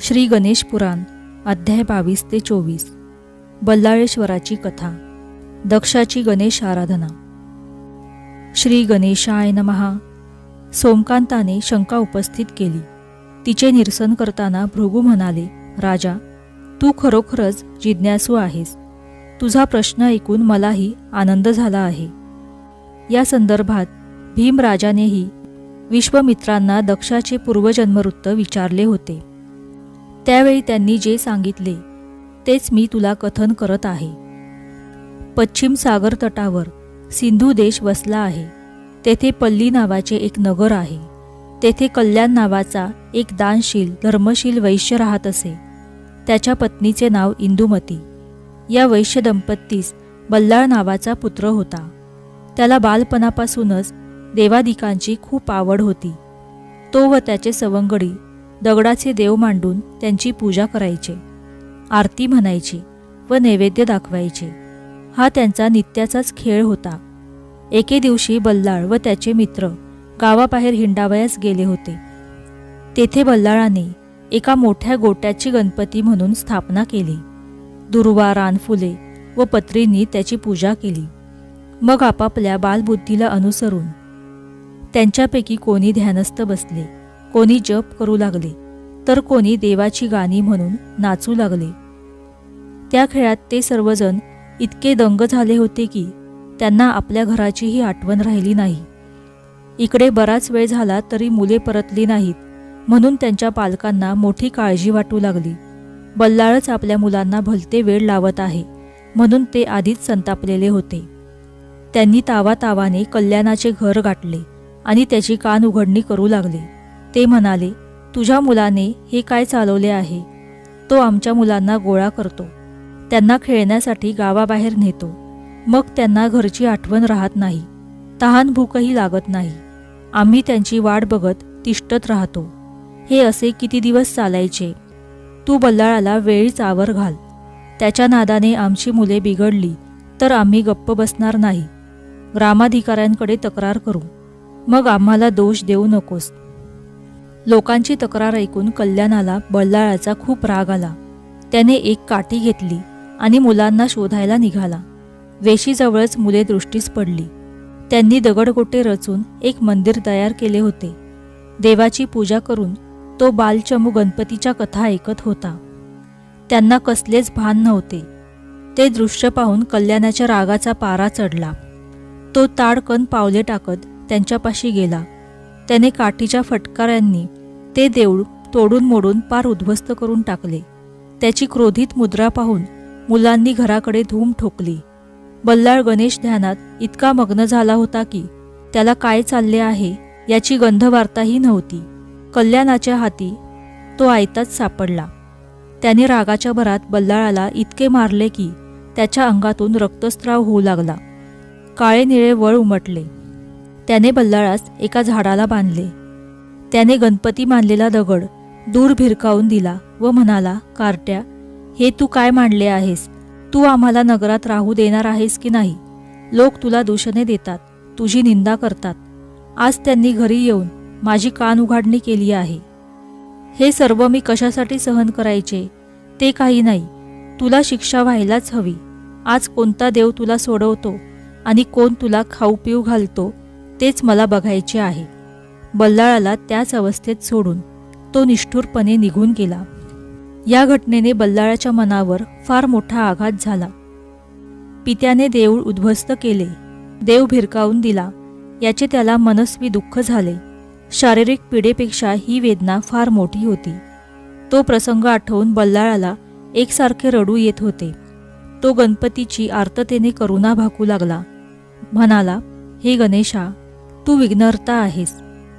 श्री गणेश पुराण अध्याय 22 ते 24. बल्लाळेश्वराची कथा. दक्षाची गणेश आराधना. श्री गणेशाय नमः. सोमकांताने शंका उपस्थित केली. तिचे निरसन करताना भृगू म्हणाले, राजा, तू खरोखरच जिज्ञासू आहेस. तुझा प्रश्न ऐकून मलाही आनंद झाला आहे. या संदर्भात भीमराजानेही विश्वामित्रांना दक्षाचे पूर्वजन्मवृत्त विचारले होते. त्यावेळी त्यांनी जे सांगितले तेच मी तुला कथन करत आहे. पश्चिम सागर तटावर सिंधू देश वसला आहे. तेथे पल्ली नावाचे एक नगर आहे. तेथे कल्याण नावाचा एक दानशील धर्मशील वैश्य राहत असे. त्याच्या पत्नीचे नाव इंदुमती. या वैश्य दंपतीस बल्लाळ नावाचा पुत्र होता. त्याला बालपणापासूनच देवादिकांची खूप आवड होती. तो व त्याचे सवंगडी दगडाचे देव मांडून त्यांची पूजा करायचे, आरती म्हणायची व नैवेद्य दाखवायचे. हा त्यांचा नित्याचाच खेळ होता. एके दिवशी बल्लाळ व त्याचे मित्र गावाबाहेर हिंडावयास गेले होते. तेथे बल्लाळाने एका मोठ्या गोट्याची गणपती म्हणून स्थापना केली. दुर्वा, रानफुले व पत्रींनी त्याची पूजा केली. मग आपापल्या बालबुद्धीला अनुसरून त्यांच्यापैकी कोणी ध्यानस्थ बसले, कोणी जप करू लागले, तर कोणी देवाची गाणी म्हणून नाचू लागले. त्या खेळात ते सर्वजण इतके दंग झाले होते की त्यांना आपल्या घराचीही आठवण राहिली नाही. इकडे बराच वेळ झाला तरी मुले परतली नाहीत, म्हणून त्यांच्या पालकांना मोठी काळजी वाटू लागली. बल्लाळच आपल्या मुलांना भलते वेळ लावत आहे म्हणून ते आधीच संतापलेले होते. त्यांनी तावातावाने कल्याणाचे घर गाठले आणि त्याची कान उघडणी करू लागले. ते म्हणाले, तुझ्या मुलाने हे काय चालवले आहे? तो आमच्या मुलांना गोळा करतो, त्यांना खेळण्यासाठी गावाबाहेर नेतो. मग त्यांना घरची आठवण राहत नाही, तहान भूकही लागत नाही. आम्ही त्यांची वाट बघत तिष्ठत राहतो. हे असे किती दिवस चालायचे? तू बल्लाळाला वेळीच आवर घाल. त्याच्या नादाने आमची मुले बिघडली तर आम्ही गप्प बसणार नाही. ग्रामाधिकाऱ्यांकडे तक्रार करू. मग आम्हाला दोष देऊ नकोस. लोकांची तक्रार ऐकून कल्याणाला बल्लाळाचा खूप राग आला. त्याने एक काठी घेतली आणि मुलांना शोधायला निघाला. वेशीजवळच मुले दृष्टीस पडली. त्यांनी दगडगोटे रचून एक मंदिर तयार केले होते. देवाची पूजा करून तो बालचमू गणपतीच्या कथा ऐकत होता. त्यांना कसलेच भान नव्हते. ते दृश्य पाहून कल्याणाच्या रागाचा पारा चढला. तो ताडकन पावले टाकत त्यांच्यापाशी गेला. त्याने काठीच्या फटकाऱ्यांनी ते देऊळ तोडून मोडून पार उद्ध्वस्त करून टाकले. त्याची क्रोधित मुद्रा पाहून मुलांनी घराकडे धूम ठोकली. बल्लाळ गणेश ध्यानात इतका मग्न झाला होता की त्याला काय चालले आहे याची गंधवार्ताही नव्हती. कल्याणाच्या हाती तो आयताच सापडला. त्याने रागाच्या भरात बल्लाळाला इतके मारले की त्याच्या अंगातून रक्तस्राव होऊ लागला. काळे निळे वळ उमटले. त्याने बल्लाळास एका झाडाला बांधले. त्याने गणपती मानलेला दगड दूर भिरकावून दिला व म्हणाला, कार्ट्या, हे तू काय मांडले आहेस? तू आम्हाला नगरात राहू देणार आहेस की नाही? लोक तुला दूषणे देतात, तुझी निंदा करतात. आज त्यांनी घरी येऊन माझी कान उघाडणी केली आहे. हे सर्व मी कशासाठी सहन करायचे? ते काही नाही. तुला शिक्षा व्हायलाच हवी. आज कोणता देव तुला सोडवतो आणि कोण तुला खाऊ पिऊ घालतो तेच मला बघायचे आहे. बल्लाळाला त्याच अवस्थेत सोडून तो निष्ठुरपणे निघून गेला. या घटनेने बल्लाळाच्या मनावर फार मोठा आघात झाला. पित्याने देऊळ उद्ध्वस्त केले, देव भिरकावून दिला याचे त्याला मनस्वी दुःख झाले. शारीरिक पीडेपेक्षा ही वेदना फार मोठी होती. तो प्रसंग आठवून बल्लाळाला एकसारखे रडू येत होते. तो गणपतीची आर्ततेने करुणा भाकू लागला. म्हणाला, हे गणेशा, तू विघ्नहर्ता आहेस.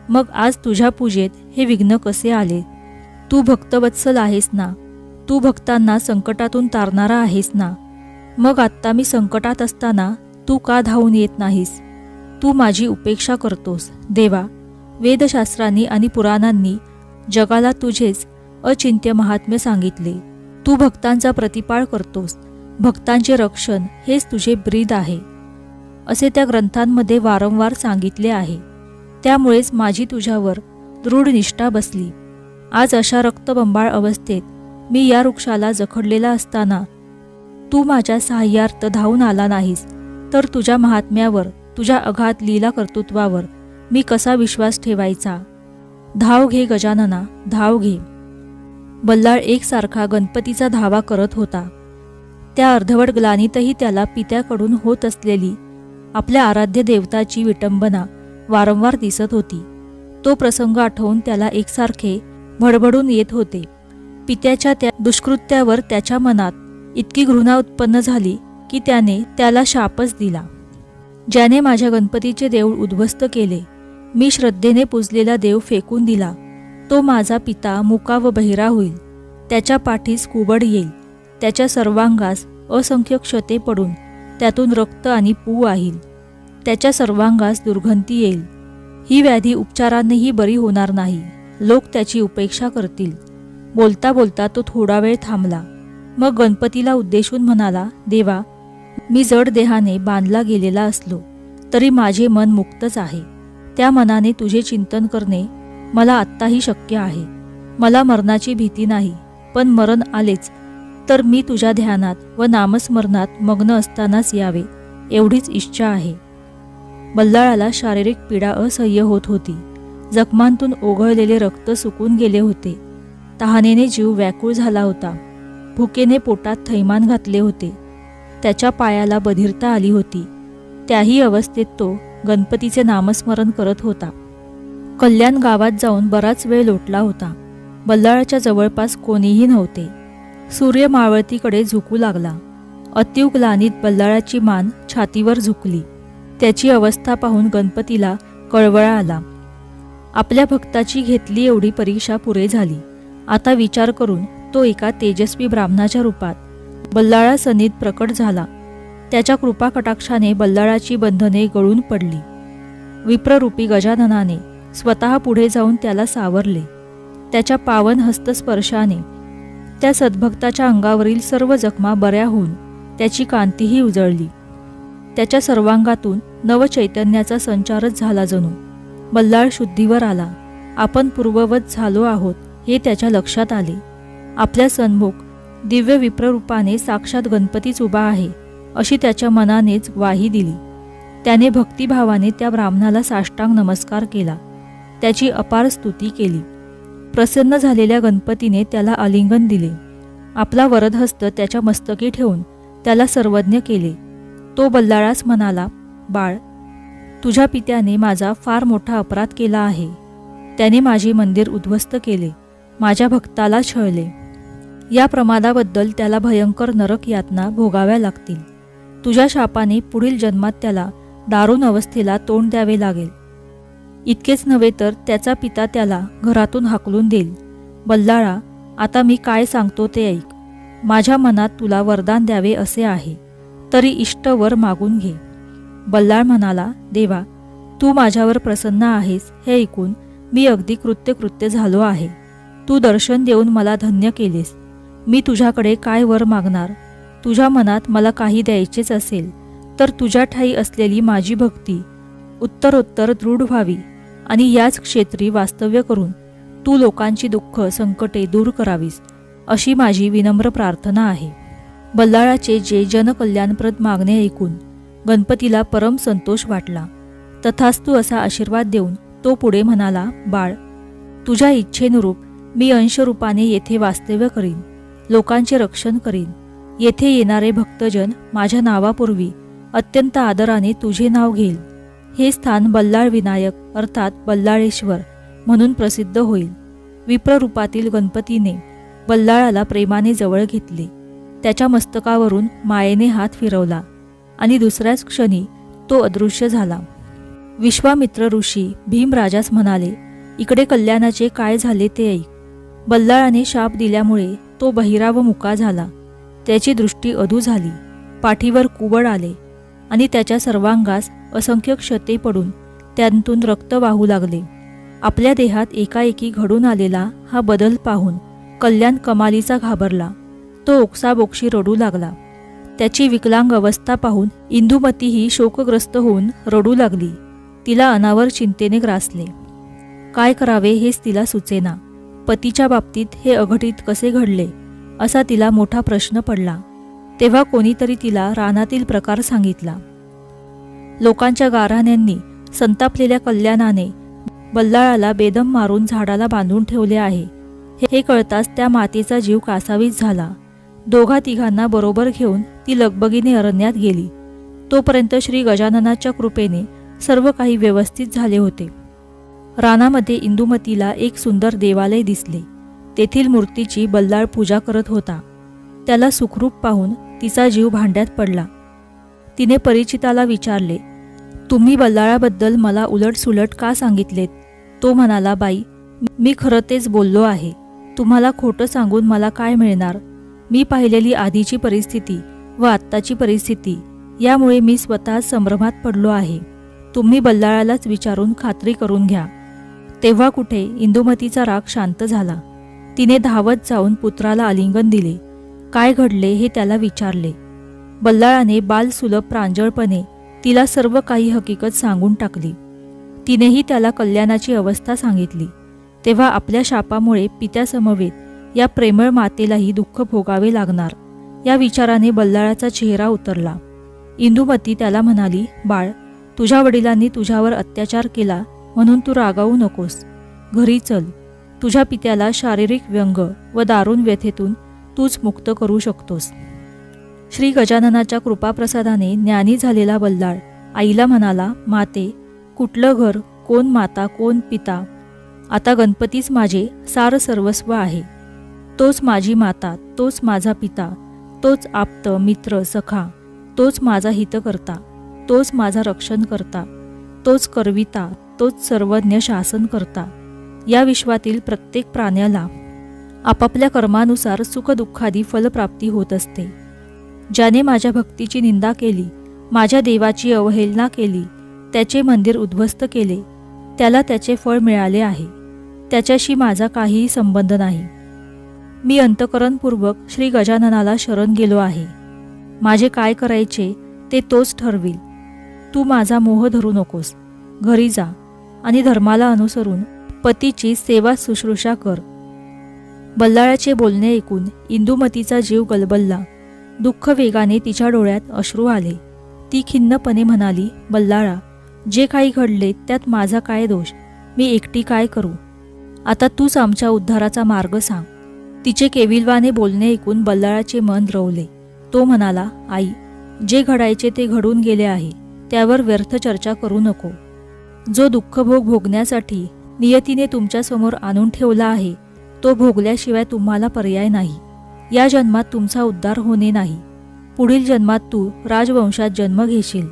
मग आज तुझ्या पूजेत हे विघ्न कसे आले? तू भक्तवत्सल आहेस ना. तू भक्तांना संकटातून तारणारा आहेस ना. मग आत्ता मी संकटात असताना तू का धावून येत नाहीस? तू माझी उपेक्षा करतोस. देवा, वेदशास्त्रांनी आणि पुराणांनी जगाला तुझेच अचिंत्य महात्म्य सांगितले. तू भक्तांचा प्रतिपाळ करतोस. भक्तांचे रक्षण हेच तुझे ब्रीद आहे असे त्या ग्रंथांमध्ये वारंवार सांगितले आहे. त्यामुळेच माझी तुझ्यावर दृढ निष्ठा बसली. आज अशा रक्तबंबाळ अवस्थेत मी या वृक्षाला जखडलेला असताना तू माझ्या सहाय्यार्थ धावून आला नाहीस, तर तुझ्या महात्म्यावर, तुझ्या अगाध लीला कर्तृत्वावर मी कसा विश्वास ठेवायचा? धाव घे गजानना, धाव घे. बल्लाळ एकसारखा गणपतीचा धावा करत होता. त्या अर्धवट ग्लानीतही त्याला पित्याकडून होत असलेली आपल्या आराध्य देवताची विटंबना वारंवार दिसत होती. तो प्रसंग आठवून त्याला एकसारखे भडभडून येत होते. पित्याच्या त्या दुष्कृत्यावर त्याच्या मनात इतकी घृणा उत्पन्न झाली की त्याने त्याला शापच दिला. ज्याने माझ्या गणपतीचे देऊळ उद्ध्वस्त केले, मी श्रद्धेने पूजलेला देव फेकून दिला, तो माझा पिता मुका व बहिरा होईल. त्याच्या पाठीस कुबड येईल, त्याच्या सर्वांगास असंख्य क्षते पडून त्यातून रक्त आणि पू वाहील. त्याच्या सर्वांगास दुर्गंधी येईल. ही व्याधी उपचारानेही बरी होणार नाही. लोक त्याची उपेक्षा करतील. बोलता बोलता तो थोडा वेळ थांबला. मग गणपतीला उद्देशून म्हणाला, देवा, मी जड देहाने बांधला गेलेला असलो तरी माझे मन मुक्तच आहे. त्या मनाने तुझे चिंतन करणे मला आत्ताही शक्य आहे. मला मरणाची भीती नाही, पण मरण आलेच तर मी तुझ्या ध्यानात व नामस्मरणात मग्न असतानाच यावे, एवढीच इच्छा आहे. बल्लाळाला शारीरिक पीडा असह्य होत होती. जखमांतून ओघळलेले रक्त सुकून गेले होते. तहानेने जीव व्याकुळ झाला होता. भुकेने पोटात थैमान घातले होते. त्याच्या पायाला बधिरता आली होती. त्याही अवस्थेत तो गणपतीचे नामस्मरण करत होता. कल्याण गावात जाऊन बराच वेळ लोटला होता. बल्लाळाच्या जवळपास कोणीही नव्हते. सूर्य मावळतीकडे झुकू लागला. अतीव ग्लानीत बल्लाळाची मान छातीवर झुकली. त्याची अवस्था पाहून गणपतीला कळवळा आला. आपल्या भक्ताची घेतली एवढी परीक्षा पुरे झाली. आता विचार करून तो एका तेजस्वी ब्राह्मणाच्या रूपात बल्लाळासनीत प्रकट झाला. त्याच्या कृपा कटाक्षाने बल्लाळाची बंधने गळून पडली. विप्ररूपी गजाननाने स्वतः पुढे जाऊन त्याला सावरले. त्याच्या पावन हस्तस्पर्शाने त्या सद्भक्ताच्या अंगावरील सर्व जखमा बऱ्या होऊन त्याची कांतीही उजळली. त्याच्या सर्वांगातून नवचैतन्याचा संचारच झाला जणू. बल्लाळ शुद्धीवर आला. आपण पूर्ववत झालो आहोत हे त्याच्या लक्षात आले. आपल्या सन्मुख दिव्य विप्ररूपाने साक्षात गणपतीच उभा आहे अशी त्याच्या मनानेच ग्वाही दिली. त्याने भक्तिभावाने त्या ब्राह्मणाला साष्टांग नमस्कार केला. त्याची अपार स्तुती केली. प्रसन्न झालेल्या गणपतीने त्याला आलिंगन दिले. आपला वरदहस्त त्याच्या मस्तकी ठेवून त्याला सर्वज्ञ केले. तो बल्लाळास म्हणाला, बाळ, तुझ्या पित्याने माझा फार मोठा अपराध केला आहे. त्याने माझे मंदिर उद्ध्वस्त केले, माझ्या भक्ताला छळले. या प्रमादाबद्दल त्याला भयंकर नरक यातना भोगाव्या लागतील. तुझ्या शापाने पुढील जन्मात त्याला दारुण अवस्थेला तोंड द्यावे लागेल. इतकेच नव्हे तर त्याचा पिता त्याला घरातून हाकलून देईल. बल्लाळा, आता मी काय सांगतो ते ऐक. माझ्या मनात तुला वरदान द्यावे असे आहे, तरी इष्ट वर मागून घे. बल्लाळ म्हणाला, देवा, तू माझ्यावर प्रसन्न आहेस हे ऐकून मी अगदी कृत्य झालो आहे. तू दर्शन देऊन मला धन्य केलेस. मी तुझ्याकडे काय वर मागणार? तुझ्या मनात मला काही द्यायचेच असेल तर तुझ्या ठाई असलेली माझी भक्ती उत्तरोत्तर दृढ व्हावी आणि याच क्षेत्री वास्तव्य करून तू लोकांची दुःख संकटे दूर करावीस, अशी माझी विनम्र प्रार्थना आहे. बल्लाळाचे जे जनकल्याणप्रद मागणे ऐकून गणपतीला परम संतोष वाटला. तथास्तु असा आशीर्वाद देऊन तो पुढे म्हणाला, बाळ, तुझ्या इच्छेनुरूप मी अंशरूपाने येथे वास्तव्य करीन. लोकांचे रक्षण करीन. येथे येणारे भक्तजन माझ्या नावापूर्वी अत्यंत आदराने तुझे नाव घेईल. हे स्थान बल्लाळ विनायक अर्थात बल्लाळेश्वर म्हणून प्रसिद्ध होईल. विप्ररूपातील गणपतीने बल्लाळाला प्रेमाने जवळ घेतले. त्याच्या मस्तकावरून मायेने हात फिरवला आणि दुसऱ्याच क्षणी तो अदृश्य झाला. विश्वामित्र ऋषी भीमराजास म्हणाले, इकडे कल्याणाचे काय झाले ते ऐक. बल्लाळाने शाप दिल्यामुळे तो बहिरा व मुका झाला. त्याची दृष्टी अधू झाली. पाठीवर कुबड आले आणि त्याच्या सर्वांगास असंख्य क्षते पडून त्यांतून रक्त वाहू लागले. आपल्या देहात एकाएकी घडून आलेला हा बदल पाहून कल्याण कमालीचा घाबरला. तो ओक्साबोक्षी रडू लागला. त्याची विकलांग अवस्था पाहून इंदुमतीही शोकग्रस्त होऊन रडू लागली. तिला अनावर चिंतेने ग्रासले. काय करावे हेच तिला सुचेना. पतीच्या बाबतीत हे अघटित कसे घडले असा तिला मोठा प्रश्न पडला. तेव्हा कोणीतरी तिला रानातील प्रकार सांगितला. लोकांच्या गाऱ्हाण्यांनी संतापलेल्या कल्याणाने बल्लाळाला बेदम मारून झाडाला बांधून ठेवले आहे हे कळताच त्या मातेचा जीव कासावीस झाला. दोघा तिघांना बरोबर घेऊन ती लगबगीने अरण्यात गेली. तोपर्यंत श्री गजाननाच्या कृपेने सर्व काही व्यवस्थित झाले होते. रानामध्ये इंदुमतीला एक सुंदर देवालय दिसले. तेथील मूर्तीची बल्लाळ पूजा करत होता. त्याला सुखरूप पाहून तिचा जीव भांड्यात पडला. तिने परिचिताला विचारले, तुम्ही बल्लाळाबद्दल मला उलटसुलट का सांगितलेत? तो म्हणाला, बाई, मी खरं तेच बोललो आहे. तुम्हाला खोटं सांगून मला काय मिळणार? मी पाहिलेली आधीची परिस्थिती व आत्ताची परिस्थिती यामुळे मी स्वतः संभ्रमात पडलो आहे. तुम्ही बल्लाळालाच विचारून खात्री करून घ्या. तेव्हा कुठे इंदुमतीचा राग शांत झाला. तिने धावत जाऊन पुत्राला आलिंगन दिले. काय घडले हे त्याला विचारले. बल्लाळाने बालसुलभ प्रांजळपणे तिला सर्व काही हकीकत सांगून टाकली. तिनेही त्याला कल्याणाची अवस्था सांगितली. तेव्हा आपल्या शापामुळे पित्यासमवेत या प्रेमळ मातेलाही दुःख भोगावे लागणार या विचाराने बल्लाळाचा चेहरा उतरला. इंदुमती त्याला म्हणाली, बाळ, तुझ्या वडिलांनी तुझ्यावर अत्याचार केला म्हणून तू रागावू नकोस. घरी चल. तुझ्या पित्याला शारीरिक व्यंग व दारुण व्यथेतून तूच मुक्त करू शकतोस. श्री गजाननाच्या कृपाप्रसादाने ज्ञानी झालेला बल्लाळ आईला म्हणाला, माते, कुठलं घर, कोण माता, कोण पिता? आता गणपतीच माझे सार सर्वस्व आहे. तोच माझी माता, तोच माझा पिता, तोच आप्त मित्र सखा, तोच माझा हितकर्ता, तोच माझा रक्षण करता, तोच करविता, तोच सर्वज्ञ शासन करता. या विश्वातील प्रत्येक प्राण्याला आपापल्या कर्मानुसार सुखदुःखादी फलप्राप्ती होत असते. ज्याने माझ्या भक्तीची निंदा केली, माझ्या देवाची अवहेलना केली, त्याचे मंदिर उद्ध्वस्त केले, त्याला त्याचे फळ मिळाले आहे. त्याच्याशी माझा काहीही संबंध नाही. मी अंतःकरणपूर्वक श्री गजाननाला शरण गेलो आहे. माझे काय करायचे ते तोच ठरविल. तू माझा मोह धरू नकोस. घरी जा आणि धर्माला अनुसरून पतीची सेवा शुश्रूषा कर. बल्लाळाचे बोलणे ऐकून इंदुमतीचा जीव गलबलला. दुःख वेगाने तिच्या डोळ्यात अश्रू आले. ती खिन्नपणे म्हणाली, बल्लाळा, जे काही घडले त्यात माझा काय दोष? मी एकटी काय करू? आता तूच आमच्या उद्धाराचा मार्ग सांग. तिचे केविलवाने बोलणे ऐकून बल्लाळाचे मन रवले. तो म्हणाला, आई, जे घडायचे ते घडून गेले आहे. त्यावर व्यर्थ चर्चा करू नको. जो दुःखभोग भोगण्यासाठी नियतीने तुमच्यासमोर आणून ठेवला आहे तो भोगल्याशिवाय तुम्हाला पर्याय नाही. या जन्मात तुमचा उद्धार होणे नाही. पुढील जन्मात तू राजवंशात जन्म घेशील.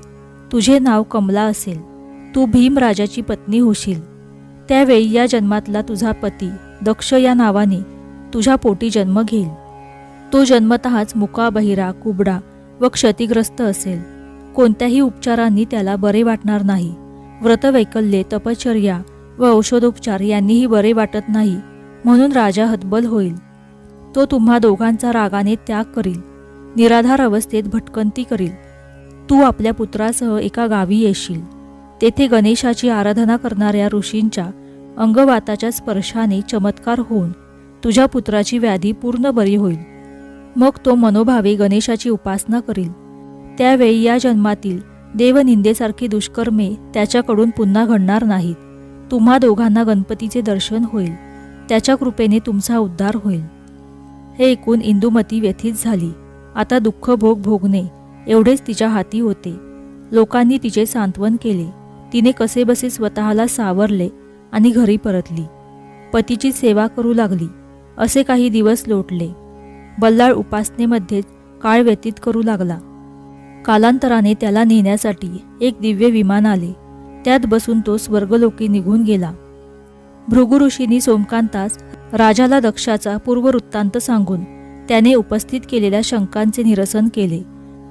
तुझे नाव कमला असेल. तू भीम राजाची पत्नी होशील. त्यावेळी या जन्मातला तुझा पती दक्ष या नावाने तुझ्या पोटी जन्म घेईल. तो जन्मतःच मुका, बहिरा, कुबडा व क्षतिग्रस्त असेल. कोणत्याही उपचारांनी त्याला बरे वाटणार नाही. व्रतवैकल्ये, तपश्चर्या व औषधोपचार यांनीही बरे वाटत नाही, म्हणून राजा हतबल होईल. तो तुम्हा दोघांचा रागाने त्याग करील. निराधार अवस्थेत भटकंती करील. तू आपल्या पुत्रासह एका गावी येशील. तेथे गणेशाची आराधना करणाऱ्या ऋषींच्या अंगवाताच्या स्पर्शाने चमत्कार होऊन तुझ्या पुत्राची व्याधी पूर्ण बरी होईल. मग तो मनोभावे गणेशाची उपासना करील. त्यावेळी या जन्मातील देवनिंदेसारखी दुष्कर्मे त्याच्याकडून पुन्हा घडणार नाहीत. तुम्हा दोघांना गणपतीचे दर्शन होईल. त्याच्या कृपेने तुमचा उद्धार होईल. हे ऐकून इंदुमती व्यथित झाली. आता दुःख भोगणे एवढेच तिच्या हाती होते. लोकांनी तिचे सांत्वन केले. तिने कसेबसे स्वतःला सावरले आणि घरी परतली. पतीची सेवा करू लागली. असे काही दिवस लोटले. बल्लाळ उपासनेमध्येच काळ व्यतीत करू लागला. कालांतराने त्याला नेण्यासाठी एक दिव्य विमान आले. त्यात बसून तो स्वर्गलोकी निघून गेला. भृगु ऋषींनी सोमकांतास राजाला दक्षाचा पूर्ववृत्तांत सांगून त्याने उपस्थित केलेल्या शंकांचे निरसन केले.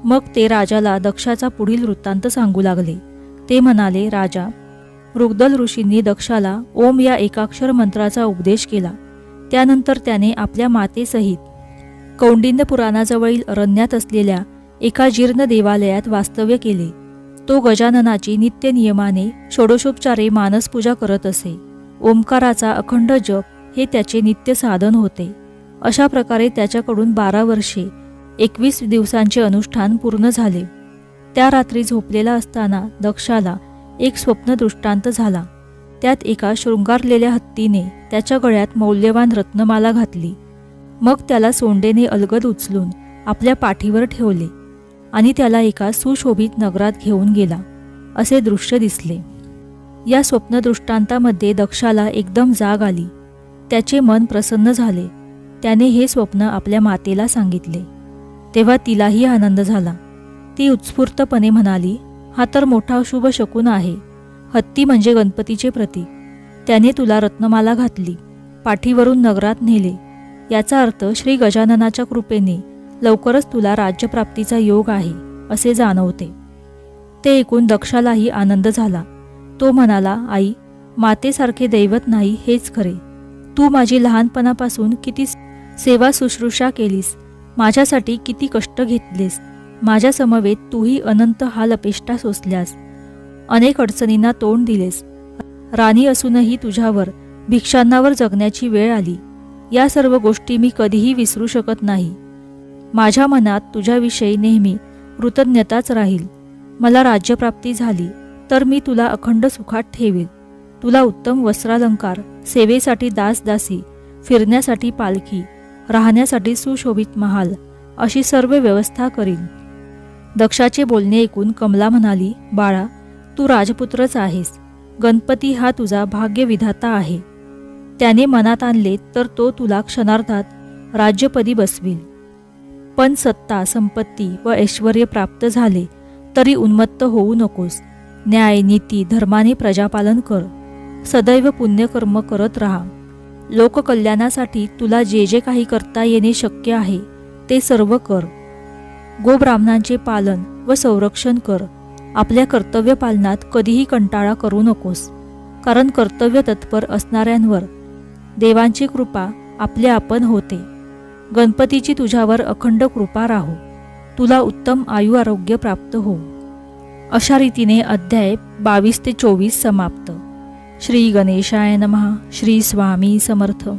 मग ते राजाला दक्षाचा पुढील वृत्तांत सांगू लागले. ते म्हणाले, राजा, मृगदल ऋषींनी दक्षाला ओम या एकाक्षर मंत्राचा उपदेश केला. त्यानंतर त्याने आपल्या मातेसहित कौंडिन्य पुराणाजवळील अरण्यात असलेल्या एका जीर्ण देवालयात वास्तव्य केले. तो गजाननाची नित्य नियमाने षोडशोपचारे मानसपूजा करत असे. ओंकाराचा अखंड जप हे त्याचे नित्य साधन होते. अशा प्रकारे त्याच्याकडून 12 वर्षे 21 दिवसांचे अनुष्ठान पूर्ण झाले. त्या रात्री झोपलेला असताना दक्षाला एक स्वप्न दृष्टांत झाला. त्यात एका शृंगारलेल्या हत्तीने त्याच्या गळ्यात मौल्यवान रत्नमाला घातली. मग त्याला सोंडेने अलगद उचलून आपल्या पाठीवर ठेवले आणि त्याला एका सुशोभित नगरात घेऊन गेला असे दृश्य दिसले. या स्वप्नदृष्टांतामध्ये दक्षाला एकदम जाग आली. त्याचे मन प्रसन्न झाले. त्याने हे स्वप्न आपल्या मातेला सांगितले. तेव्हा तिलाही आनंद झाला. ती उत्स्फूर्तपणे म्हणाली, हा तर मोठा शुभ शकुन आहे. हत्ती म्हणजे गणपतीचे प्रतीक. त्याने तुला रत्नमाला घातली, पाठीवरून नगरात नेले. याचा अर्थ श्री गजाननाच्या कृपेने लवकरच तुला राज्यप्राप्तीचा योग आहे असे जाणवते. ते ऐकून दक्षालाही आनंद झाला. तो म्हणाला, आई, मातेसारखे दैवत नाही हेच खरे. तू माझी लहानपणापासून किती सेवा शुश्रूषा केलीस, माझ्यासाठी किती कष्ट घेतलेस. माझ्या समवेत तूही अनंत हाल अपेष्टा सोसल्यास, अनेक अडचणींना तोंड दिलेस. राणी असूनही तुझ्यावर भिक्षांनावर जगण्याची वेळ आली. या सर्व गोष्टी मी कधीही विसरू शकत नाही. माझ्या मनात तुझ्याविषयी नेहमी कृतज्ञताच राहील. मला राज्यप्राप्ती झाली तर मी तुला अखंड सुखात ठेवील. तुला उत्तम वस्त्रालंकार, सेवेसाठी दासदासी, फिरण्यासाठी पालखी, राहण्यासाठी सुशोभित महाल अशी सर्व व्यवस्था करीन. दक्षाचे बोलणे ऐकून कमला म्हणाली, बाळा, तू राजपुत्रच आहेस. गणपती हा तुझा भाग्यविधाता आहे. त्याने मनात आणले तर तो तुला क्षणार्धात राज्यपदी बसविल. पण सत्ता, संपत्ती व ऐश्वर्य प्राप्त झाले तरी उन्मत्त होऊ नकोस. न्याय, नीती, धर्माने प्रजापालन कर. सदैव पुण्यकर्म करत राहा. लोककल्याणासाठी तुला जे जे काही करता येणे शक्य आहे ते सर्व कर. गोब्राह्मणांचे पालन व संरक्षण कर. आपल्या कर्तव्य पालनात कधीही कंटाळा करू नकोस, कारण कर्तव्य तत्पर असणाऱ्यांवर देवांची कृपा आपल्या आपण होते. गणपतीची तुझ्यावर अखंड कृपा राहो. तुला उत्तम आयु आरोग्य प्राप्त हो. अशा रीतीने अध्याय 22 ते 24 समाप्त. श्री गणेशाय नमः. श्री स्वामी समर्थ.